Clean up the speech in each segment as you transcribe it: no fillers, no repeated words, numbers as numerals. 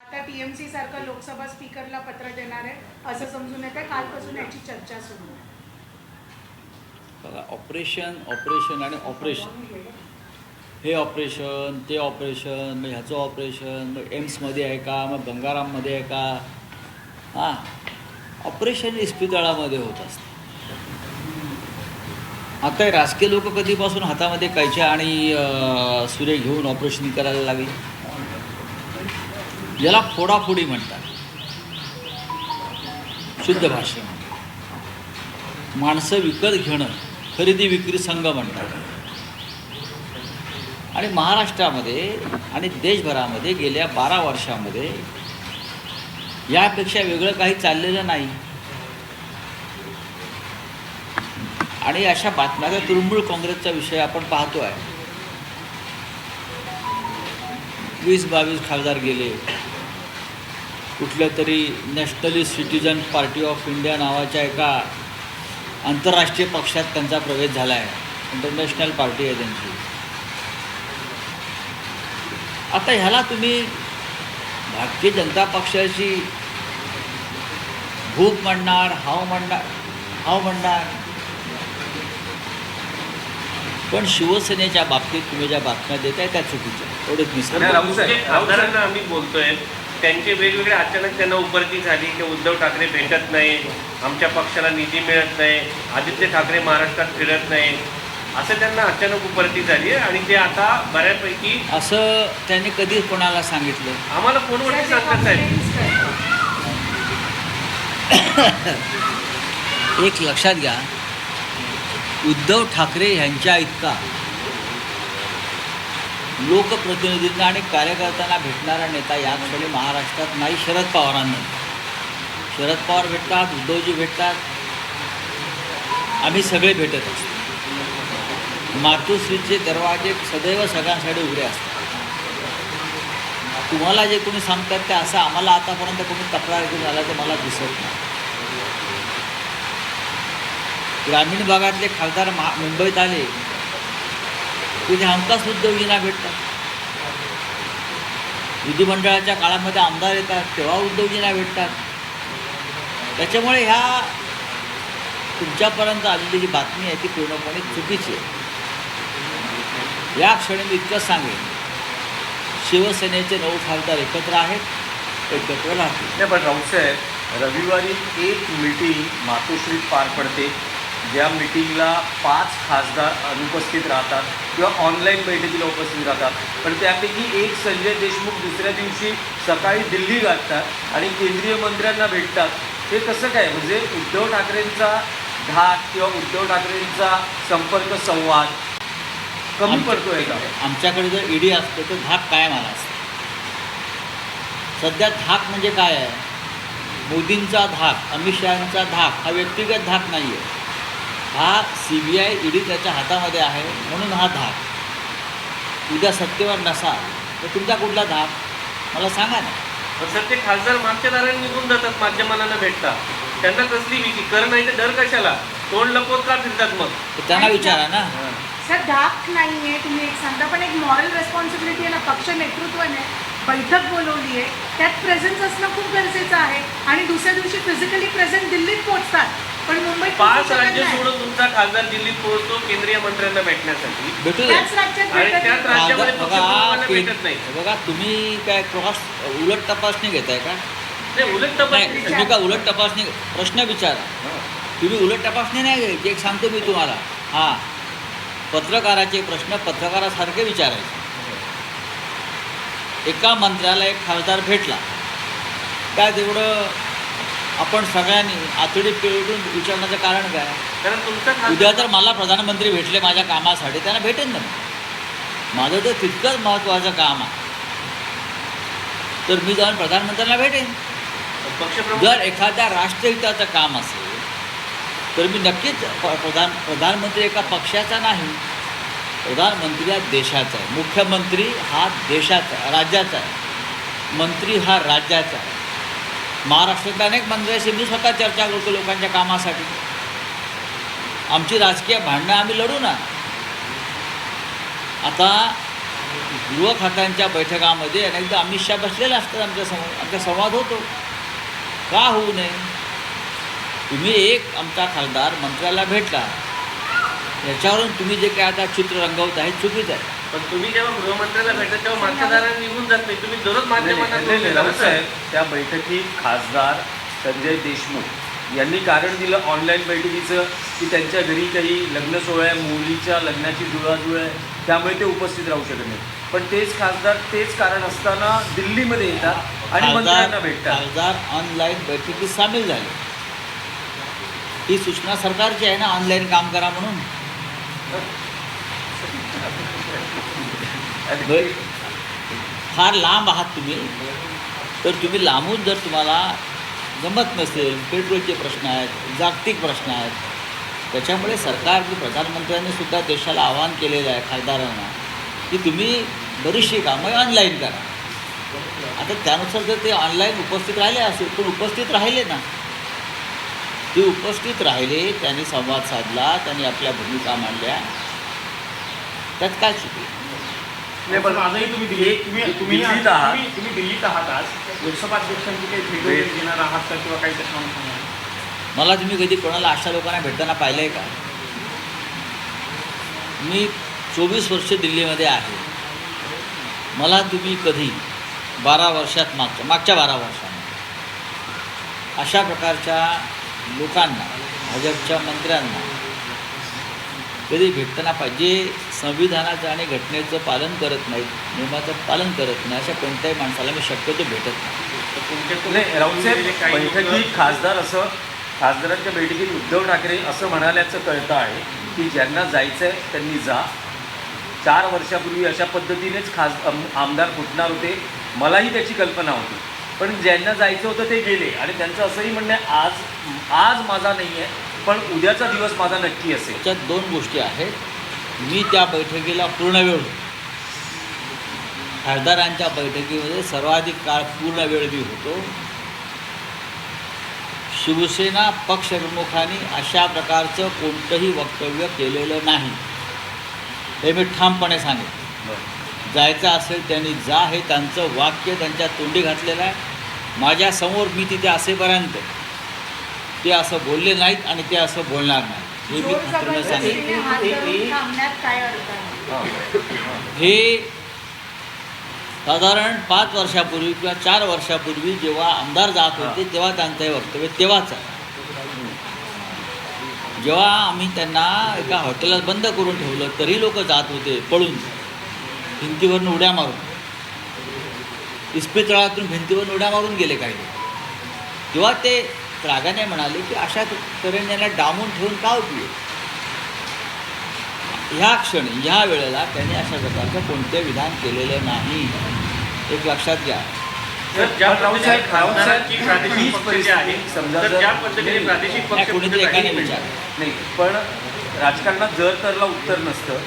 आता टीएमसी सारखं लोकसभा स्पीकरला पत्र देणार आहे असं समजून येत आहे. कालपासून याची चर्चा सुरू आहे. बघा, ऑपरेशन आणि ऑपरेशन, हे ऑपरेशन ते ऑपरेशन, मग ह्याचं ऑपरेशन, मग एम्समध्ये आहे का, मग गंगाराममध्ये आहे का, हां, ऑपरेशन इस्पितळामध्ये होत असतं. आता हे राजकीय लोक कधीपासून हातामध्ये कैच्या आणि सुरे घेऊन ऑपरेशन करायला लागले. याला फोडाफोडी म्हणतात शुद्ध भाषेमध्ये. माणसं विकत घेणं, खरेदी विक्री संघ म्हणतात. आणि महाराष्ट्रामध्ये आणि देशभरामध्ये गेल्या 12 वर्षामध्ये यापेक्षा वेगळं काही चाललेलं नाही. आणि अशा बातम्या, तृणमूल काँग्रेसचा विषय आपण पाहतो आहे. 20-22 खासदार गेले. कुठल्या तरी nationalist citizen party of India नावाच्या एका आंतरराष्ट्रीय पक्षात त्यांचा प्रवेश झाला आहे. इंटरनॅशनल पार्टी आहे त्यांची. आता ह्याला तुम्ही भारतीय जनता पक्षाची भूक म्हणणार, हाव म्हणणार. पण शिवसेनेच्या बाबतीत तुम्ही ज्या बातम्या देताय त्या चुकीच्या. एवढेच मिसळ. आमदारांना आम्ही बोलतोय, त्यांचे वेगवेगळे अचानक त्यांना उपरती झाली की उद्धव ठाकरे भेटत नाही, आमच्या पक्षाला निधी मिळत नाही, आदित्य ठाकरे महाराष्ट्रात फिरत नाही, असं त्यांना अचानक उपरती झाली आहे. आणि ते आता बऱ्यापैकी असं त्यांनी कधी कोणाला सांगितलं? आम्हाला फोनवरती सांगतात साहेब. एक लक्षात घ्या, उद्धव ठाकरे ह्यांच्या इतका लोकप्रतिनिधींना आणि कार्यकर्त्यांना भेटणारा नेता या क्षणी महाराष्ट्रात नाही. शरद पवारांना. शरद पवार भेटतात, उद्धवजी भेटतात, आम्ही सगळे भेटत असतो. मातोश्रीचे दरवाजे सदैव सगळ्यांसाठी उघडे असतात. तुम्हाला जे कोणी सांगतात ते असं आम्हाला आतापर्यंत कोणी तक्रार घेऊन आला तर मला दिसत नाही. ग्रामीण भागातले खासदार मुंबईत आले तिथे हमखास उद्धवजींना भेटतात. विधिमंडळाच्या काळामध्ये आमदार येतात तेव्हा उद्धवजींना भेटतात. त्याच्यामुळे ह्या तुमच्यापर्यंत आलेली जी बातमी आहे ती पूर्णपणे चुकीची आहे. या क्षणी मी इतकंच सांगेन, शिवसेनेचे 9 खासदार एकत्र आहेत, एकत्र राहतील. नाही, पण राऊतसाहेब, रविवारी एक मीटिंग मातोश्रीत पार पडते, ज्या मीटिंगला 5 खासदार अनुपस्थित राहतात किंवा ऑनलाईन बैठकीला उपस्थित राहतात. पण त्यापैकी एक संजय देशमुख दुसऱ्या दिवशी सकाळी दिल्ली गाठतात आणि केंद्रीय मंत्र्यांना भेटतात. हे कसं काय? म्हणजे उद्धव ठाकरेंचा धाक किंवा उद्धव ठाकरेंचा संपर्क संवाद कमी पडतोय का? आमच्याकडे जर ईडी असतो तर धाक कायम आला असतो. सध्या धाक म्हणजे काय आहे? मोदींचा धाक, अमित शहांचा धाक हा व्यक्तिगत धाक नाही आहे. हा CBI ईडी त्याच्या हातामध्ये आहे म्हणून हा धाक. उद्या सत्तेवर नसाल तर तुमचा कुठला धाक मला सांगा ना. सर, ते खासदार मागच्या दाराने निघून जातात, माध्यमांना भेटतात. त्यांना कसली भीती? कर नाही तर डर कशाला? तोंड लपवत का फिरतात मग? त्यांना विचारा ना. सर, धाक नाही आहे तुम्ही एक सांगता, पण एक मॉरल रेस्पॉन्सिबिलिटी आहे ना. पक्ष नेतृत्वाने बैठक बोलवली आहे, त्यात प्रेझेन्स असणं खूप गरजेचं आहे. आणि दुसऱ्या दिवशी फिजिकली प्रेझेंट दिल्लीत पोहोचतात, पण मुंबईत 5 राज्य सोडून तुमचा खासदार दिल्लीत पोहोचतो केंद्रीय मंत्र्यांना भेटण्यासाठी. भेटू दे. त्याच राज्यात आणि भेटत त्याच नाही. राज्यामध्ये पक्षप्रमुखांना भेटत नाही. बघा, तुम्ही काय उलट तपासणी घेताय का? नाही, उलट नाही, तपासणी तुम्ही का उलट तपासणी प्रश्न विचारा. तुम्ही उलट तपासणी नाही घ्यायची. एक सांगतो मी तुम्हाला, हां, पत्रकाराचे प्रश्न पत्रकारासारखे विचारायचे. एका मंत्र्याला एक खासदार भेटला, काय तेवढं आपण सगळ्यांनी आतडी पेटून विचारण्याचं कारण काय? कारण तुमचा उद्या जर मला प्रधानमंत्री भेटले माझ्या कामासाठी, त्यांना भेटेन ना. माझं तर तितकंच महत्त्वाचं काम आहे, तर मी जाऊन प्रधानमंत्र्यांना भेटेन. पक्षप्रमुख जर एखाद्या राष्ट्रहिताचं काम असेल तर मी नक्कीच प्रधानमंत्री एका पक्षाचा नाही, प्रधानमंत्री हा देशाचा आहे. मुख्यमंत्री हा देशाचा आहे, राज्याचा आहे. मंत्री हा राज्याचा आहे. महाराष्ट्रातल्या अनेक मंत्र्यांशी मी स्वतः चर्चा करतो लोकांच्या कामासाठी. आमची राजकीय भांडणं आम्ही लढू ना. आता गृह खात्यांच्या बैठकामध्ये अनेकदा अमित शहा बसलेले असतात आमच्यासमोर, आमचा संवाद होतो. का होऊ नये? तुम्ही एक आमचा खासदार मंत्र्याला भेटला, याच्यावरून तुम्ही जे काय आता चित्र रंगवत आहे चुकीचं आहे. पण तुम्ही जेव्हा गृहमंत्र्याला भेटत तेव्हा मागच्यादारांनी निघून जात नाही, तुम्ही दररोज माध्यमांना नाही, नाही, राऊत साहेब, त्या बैठकीत खासदार संजय देशमुख यांनी कारण दिलं ऑनलाईन बैठकीचं की त्यांच्या घरी काही लग्न सोहळा आहे, मुलीच्या लग्नाची जुळवाजुळ आहे, त्यामुळे ते उपस्थित राहू शकत नाही. पण तेच खासदार तेच कारण असताना दिल्लीमध्ये येतात आणि मंत्र्यांना भेटतात. खासदार ऑनलाईन बैठकीत सामील झाले. ही सूचना सरकारची आहे ना, ऑनलाईन काम करा म्हणून. फार लांब आहात तुम्ही, तर तुम्ही लांबून जर तुम्हाला जमत नसेल, पेट्रोलचे प्रश्न आहेत, जागतिक प्रश्न आहेत, त्याच्यामुळे सरकारने प्रधानमंत्र्यांनी सुद्धा देशाला आवाहन केलेलं आहे खासदारांना की तुम्ही बरीचशी कामं ऑनलाईन करा. आता त्यानुसार जर ते ऑनलाईन उपस्थित राहिले असेल, पण उपस्थित राहिले ना, ते उपस्थित राहिले, त्यांनी संवाद साधला, त्यांनी आपल्या भूमिका मांडल्या, त्यात काय चुकी? नाही, पण आजही तुम्ही दिल्लीत आहात. तुम्ही दिल्लीत आहात. आज लोकसभा अध्यक्षांची काही भेट घेणार आहात का किंवा काही त्याच्या मला तुम्ही कधी कोणाला अशा लोकांना भेटताना पाहिलं आहे का? मी 24 वर्ष दिल्लीमध्ये आहे. मला तुम्ही कधी 12 वर्षात मागच्या 12 वर्षांमध्ये अशा प्रकारच्या लोकांना, भाजपच्या मंत्र्यांना कधी भेटताना पाहिजे, संविधानाचं आणि घटनेचं पालन करत नाहीत, नियमाचं पालन करत नाही, अशा कोणत्याही माणसाला मी शक्यतो भेटत नाही. नाही, राऊत साहेब, बैठकीत खासदारांच्या बैठकीत उद्धव ठाकरे असं म्हणाल्याचं कळतं आहे की ज्यांना जायचं आहे त्यांनी जा. 4 वर्षापूर्वी अशा पद्धतीनेच आमदार फुटणार होते, मलाही त्याची कल्पना होती. पण ज्यांना जायचं होतं ते गेले आणि त्यांचं असंही म्हणणं आहे आज माझा नाही आहे, पण उद्याचा दिवस माझा नक्की असेल. त्याच्यात 2 गोष्टी आहेत. मी त्या बैठकीला पूर्ण वेळ होतो. खासदारांच्या बैठकीमध्ये सर्वाधिक काळ पूर्ण वेळ मी होतो. शिवसेना पक्षप्रमुखांनी अशा प्रकारचं कोणतंही वक्तव्य केलेलं नाही, हे मी ठामपणे सांगेन. जायचं असेल त्यांनी जा, हे त्यांचं वाक्य त्यांच्या तोंडी घातलेलं आहे. माझ्यासमोर मी तिथे असेपर्यंत ते असं बोलले नाहीत आणि ते असं बोलणार नाही, हे मी खात्रीने सांगेन. हात धरून थांबण्यात काय अर्थ आहे? हे साधारण 5 वर्षापूर्वी किंवा 4 वर्षापूर्वी जेव्हा आमदार जात होते तेव्हा त्यांचं हे वक्तव्य तेव्हाच आहे. जेव्हा आम्ही त्यांना एका हॉटेलात बंद करून ठेवलं तरी लोक जात होते पळून, भिंतीवरून उड्या मारून, इस्पितळातून भिंतीवरून उड्या मारून गेले काही. तेव्हा ते रागाने म्हणाले की अशा तऱ्हेने यांना डांबून ठेवून का उपयोग. ह्या क्षणी, ह्या वेळेला त्यांनी अशा प्रकारचं कोणते विधान केलेलं नाही, एक लक्षात घ्या. ज्या पद्धतीने खासदारांची प्रादेशिक पक्ष जे आहे, समजा तर जर- ज्या पद्धतीने प्रादेशिक पक्ष कोणीतरी एकाने कुठे विचार नाही, पण राजकारणात जर तरला उत्तर नसतं,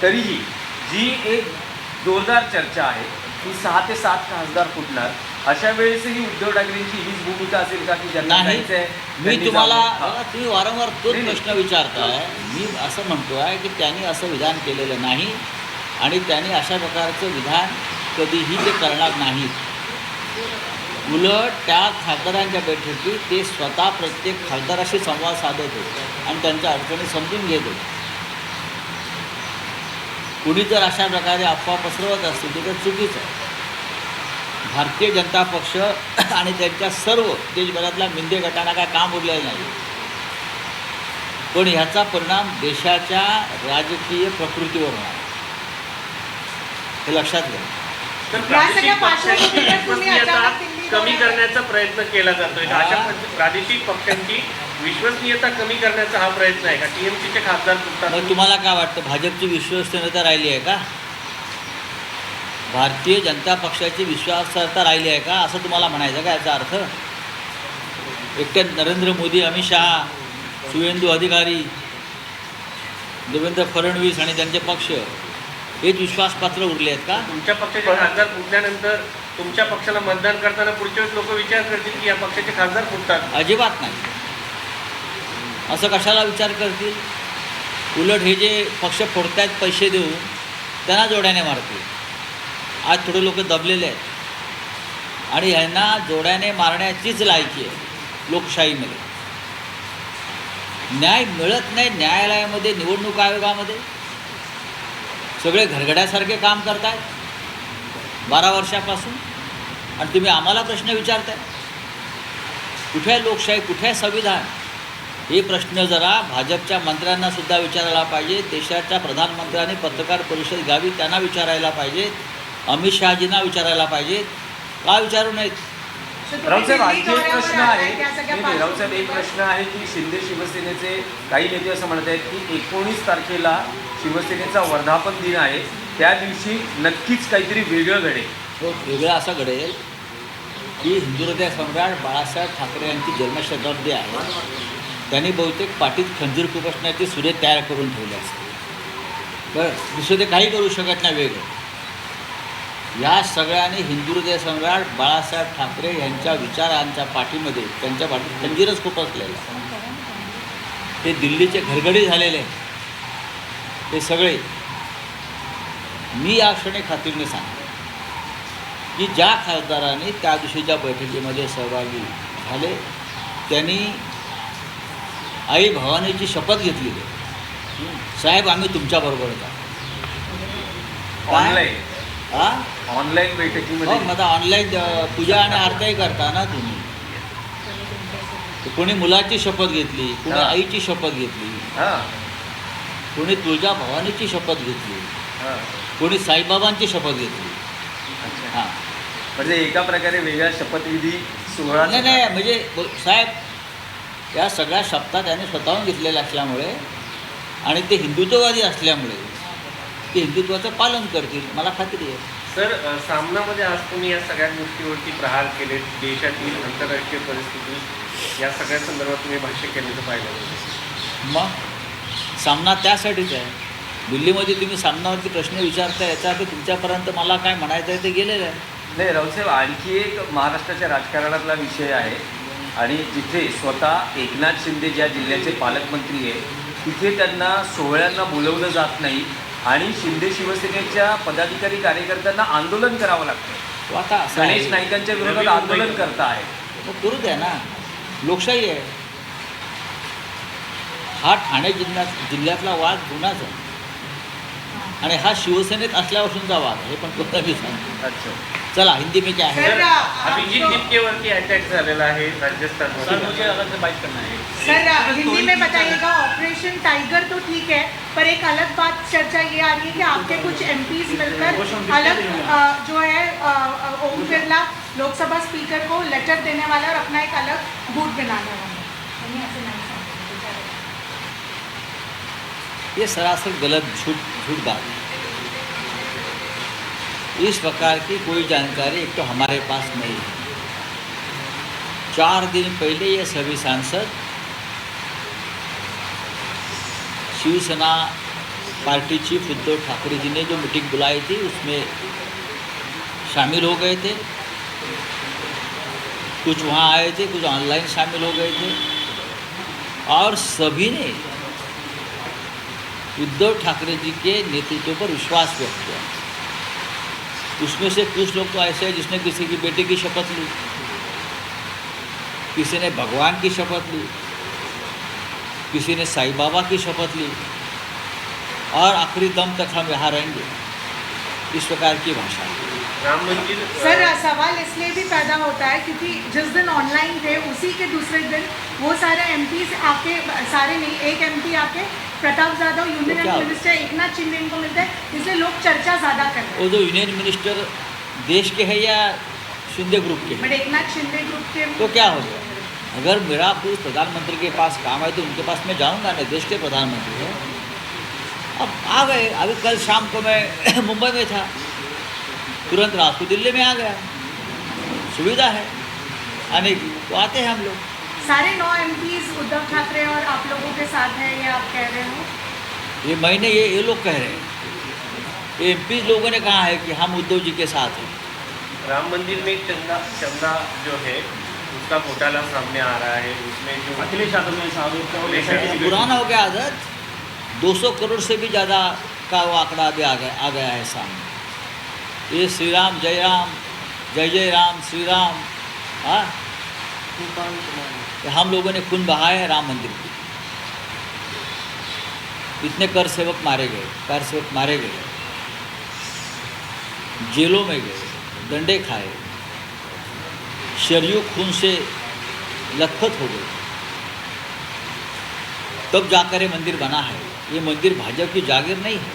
तरीही जी एक जोरदार चर्चा आहे की 6 ते 7 खासदार फुटणार, अशा वेळेसही उद्धव ठाकरेंची हीच भूमिका असेल का की ज्यांना नाही. जायचं आहे मी त्यांनी तुम्हाला जावं? बघा, तुम्ही वारंवार तोच नाही, नाही. प्रश्न विचारताय. मी असं म्हणतो आहे की त्यांनी असं विधान केलेलं नाही आणि त्यांनी अशा प्रकारचं विधान कधीही ते करणार नाहीत. उलट त्या खासदारांच्या बैठकीत ते स्वतः प्रत्येक खासदाराशी संवाद साधत होते आणि त्यांच्या अडचणी समजून घेत होते. कुणी जर अशा प्रकारे अफवा पसरवत असतील तर ते चुकीचं आहे. भारतीय जनता पक्ष आणि त्यांच्या सर्व देशभरातल्या मिंदे गटांना काय काम उरलेलं नाही, पण ह्याचा परिणाम देशाच्या राजकीय प्रकृतीवर होणार, हे लक्षात घ्या. तर या प्रादेशिक सगळ्या पक्षांची पार्श्वभूमीवर तुम्ही विश्वसनीयता अचानक दिल्ली कमी दौऱ्यावर- करण्याचा प्रयत्न केला जातोय. अशा प्रादेशिक पक्षांची विश्वसनीयता कमी करण्याचा हा प्रयत्न आहे का? टीएमसीचे खासदार फुटतात. मग तुम्हाला काय वाटतं, भाजपची विश्वसनीयता राहिली आहे का? भारतीय जनता पक्षाची विश्वासार्हता राहिली आहे का, असं तुम्हाला म्हणायचं का? याचा अर्थ एकटे नरेंद्र मोदी, अमित शहा, शुवेंदू अधिकारी, देवेंद्र फडणवीस आणि त्यांचे पक्ष हेच विश्वासपात्र उरले आहेत का? तुमच्या पक्षाचे खासदार फुटल्यानंतर तुमच्या पक्षाला मतदान करताना पुढच्या वेळेस लोक विचार करतील की या पक्षाचे खासदार फुटतात. अजिबात नाही. असं कशाला विचार करतील? उलट हे जे पक्ष फोडतायत पैसे देऊन, त्यांना जोड्याने मारतील. आज थोडे लोक दबलेले आहेत आणि ह्यांना जोड्याने मारण्याचीच लायकी आहे लोकशाहीमध्ये. न्याय मिळत नाही न्यायालयामध्ये, निवडणूक आयोगामध्ये. सगळे घरगड्यासारखे काम करतायत 12 वर्षापासून आणि तुम्ही आम्हाला प्रश्न विचारताय. कुठे आहे लोकशाही, कुठे आहे संविधान? हे प्रश्न जरा भाजपच्या मंत्र्यांना सुद्धा विचारायला पाहिजे. देशाच्या प्रधानमंत्र्यांनी पत्रकार परिषद घ्यावी, त्यांना विचारायला पाहिजे. अमित शहाजींना विचारायला पाहिजे. का विचारू नयेत? राऊतसाहेब, आणखी एक दौऱ्यावर प्रश्न आलाय, आहे. त्या सगळ्या नाही, राऊतसाहेब, एक पार्श्वभूमीवर. प्रश्न आहे की शिंदे शिवसेनेचे काही नेते असं म्हणत आहेत की 19 तारखेला शिवसेनेचा वर्धापन दिन आहे, त्या दिवशी नक्कीच काहीतरी वेगळं घडेल. तो वेगळा असा घडेल की हिंदुहृदय सम्राट बाळासाहेब ठाकरे यांची जन्मशताब्दी आहे. त्यांनी बहुतेक पाठीत खंजीर खुपसण्याचे सुरे तयार करून ठेवले असते. बरं, दुसरं ते काही करू शकत नाही वेगळं. या सगळ्यांनी हिंदुहृदय सम्राट बाळासाहेब ठाकरे यांच्या विचारांच्या पाठीमध्ये त्यांच्या पाठीत खंजीरच खुपसलेलं आहे. ते दिल्लीचे घरगडी झालेले आहेत ते सगळे. मी या क्षणी खात्रीने सांगतो की ज्या खासदारांनी त्या दिवशीच्या बैठकीमध्ये सहभागी झाले त्यांनी आई भवानीची शपथ घेतलेली आहे. साहेब, आम्ही तुमच्याबरोबरच आहोत. ऑनलाईन हां, ऑनलाईन हो, बैठकीमध्ये मग ऑनलाईन पूजा आणि आरतीही करता ना तुम्ही. कोणी मुलाची शपथ घेतली, कोणी हां. आईची शपथ घेतली, हां कोणी तुळजा भवानीची शपथ घेतली, हां कोणी साईबाबांची शपथ घेतली. अच्छा. हां, म्हणजे एका प्रकारे वेगळा शपथविधी सोहळा नाही नाही, म्हणजे साहेब या सगळ्या शपथा त्याने स्वतःहून घेतलेल्या असल्यामुळे आणि ते हिंदुत्ववादी असल्यामुळे ते हिंदुत्वाचं पालन करतील, मला खात्री आहे. सर, सामनामध्ये आज तुम्ही या सगळ्या गोष्टीवरती प्रहार केले, देशातील आंतरराष्ट्रीय परिस्थिती या सगळ्या संदर्भात तुम्ही भाष्य केल्याचं पाहिलं. मग सामना त्यासाठीच आहे. दिल्लीमध्ये तुम्ही सामनावरती प्रश्न विचारता, याचा अर्थ तुमच्यापर्यंत मला काय म्हणायचं आहे ते गेलेलं आहे. नाही राऊतसाहेब, आणखी एक महाराष्ट्राच्या राजकारणातला विषय आहे आणि जिथे स्वतः एकनाथ शिंदे ज्या जिल्ह्याचे पालकमंत्री आहे तिथे त्यांना सोहळ्यांना बोलवलं जात नाही आणि शिंदे शिवसेनेच्या पदाधिकारी कार्यकर्त्यांना आंदोलन करावं लागतं. तो आता असं गणेश आहे. नाईकांच्या विरोधात आंदोलन करता आहे. मग करू द्या ना, लोकशाही आहे. हा ठाणे जिल्ह्यातला वाद गुन्हाच आहे आणि हा शिवसेनेत असल्यापासूनचा वाद आहे, हे पण कोणता मी सांगतो. अच्छा. चला, हिंदी में क्या है? सर, अभिजित दीपकेवरती अटॅक झालेला आहे राजस्थानमध्ये. सर, हिंदी में बताइएगा. ऑपरेशन टाइगर तो ठीक है, पर एक अलग बात चर्चा ये आ रही है कि आपके कुछ एमपीज मिलकर अलग जो है ओम बिरला लोकसभा स्पीकर को लेटर देने वाला और अपना एक अलग बूथ बनाने वाला. ये सरासर गलत झूठ बात है. इस प्रकार की कोई जानकारी एक तो हमारे पास नहीं है. 4 दिन पहले ये सभी सांसद शिवसेना पार्टी चीफ उद्धव ठाकरे जी ने जो मीटिंग बुलाई थी उसमें शामिल हो गए थे. कुछ वहाँ आए थे, कुछ ऑनलाइन शामिल हो गए थे और सभी ने उद्धव ठाकरे जी के नेतृत्व पर विश्वास व्यक्त किया. उसमें से कुछ लोग तो ऐसे हैं जिसने किसी की बेटे की शपथ ली, किसी ने भगवान की शपथ ली, किसी ने साईं बाबा की शपथ ली और आखिरी दम तक हम यहाँ रहेंगे, इस प्रकार की भाषा. राम मंदिर सर, सवाल इसलिए भी पैदा होता है क्योंकि जिस दिन ऑनलाइन थे उसी के दूसरे दिन वो सारे एमपीज आके, सारे नहीं, एक एमपी आके प्रताप जाधव यूनियन क्या? मिनिस्टर एकनाथ शिंदे इनको मिलते हैं, इसलिए लोग चर्चा ज़्यादा कर रहे वो जो यूनियन मिनिस्टर देश के हैं या शिंदे ग्रुप के हैं. हैं, बट एकनाथ शिंदे ग्रुप के तो क्या हो गया? अगर मेरा कोई प्रधानमंत्री के पास काम है तो उनके पास मैं जाऊंगा ना, देश के प्रधानमंत्री हैं. अब आ गए. अभी कल शाम को मैं मुंबई में था, तुरंत रात को दिल्ली में आ गया. सुविधा है आने की, तो आते हैं हम लोग. सारे 9 एमपीज उद्धव ठाकरे और आप लोगों के साथ हैं, ये आप कह रहे हो? ये महीने ये लोग कह रहे हैं. ये एमपी लोगों ने कहा है कि हम उद्धव जी के साथ हैं. राम मंदिर में चंदा जो है उसका घोटाला सामने आ रहा है. उसमें जो अखिलेश यादव ने इस आरोप का अखिलेश यादव- पुराना हो गया आदत. 200 करोड़ से भी ज़्यादा का वो आंकड़ा अभी आ गया है सामने। ये श्री राम जय राम श्री राम, हाँ, हम लोगों ने खून बहाया है राम मंदिर की। इतने कर सेवक मारे गए, जेलों में गए, डंडे खाए, शरीरों खून से लथपथ हो गए, तब जाकर ये मंदिर बना है। ये मंदिर भाजपा की जागीर नहीं है,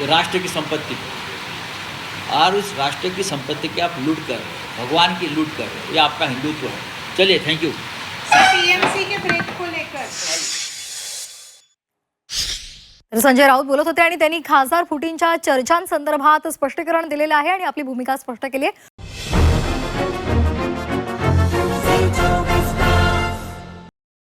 ये राष्ट्र की संपत्ति है, और उस राष्ट्र की संपत्ति की आप लूट कर, भगवान की लूट कर, ये आपका हिंदुत्व है। चलिए, थैंक यू। टीएमसी के ब्रेक को लेकर तर संजय राऊत बोलत होते आणि त्यांनी खासदार फुटींच्या चर्चांसंदर्भात स्पष्टीकरण दिलेलं आहे आणि आपली भूमिका स्पष्ट केली आहे।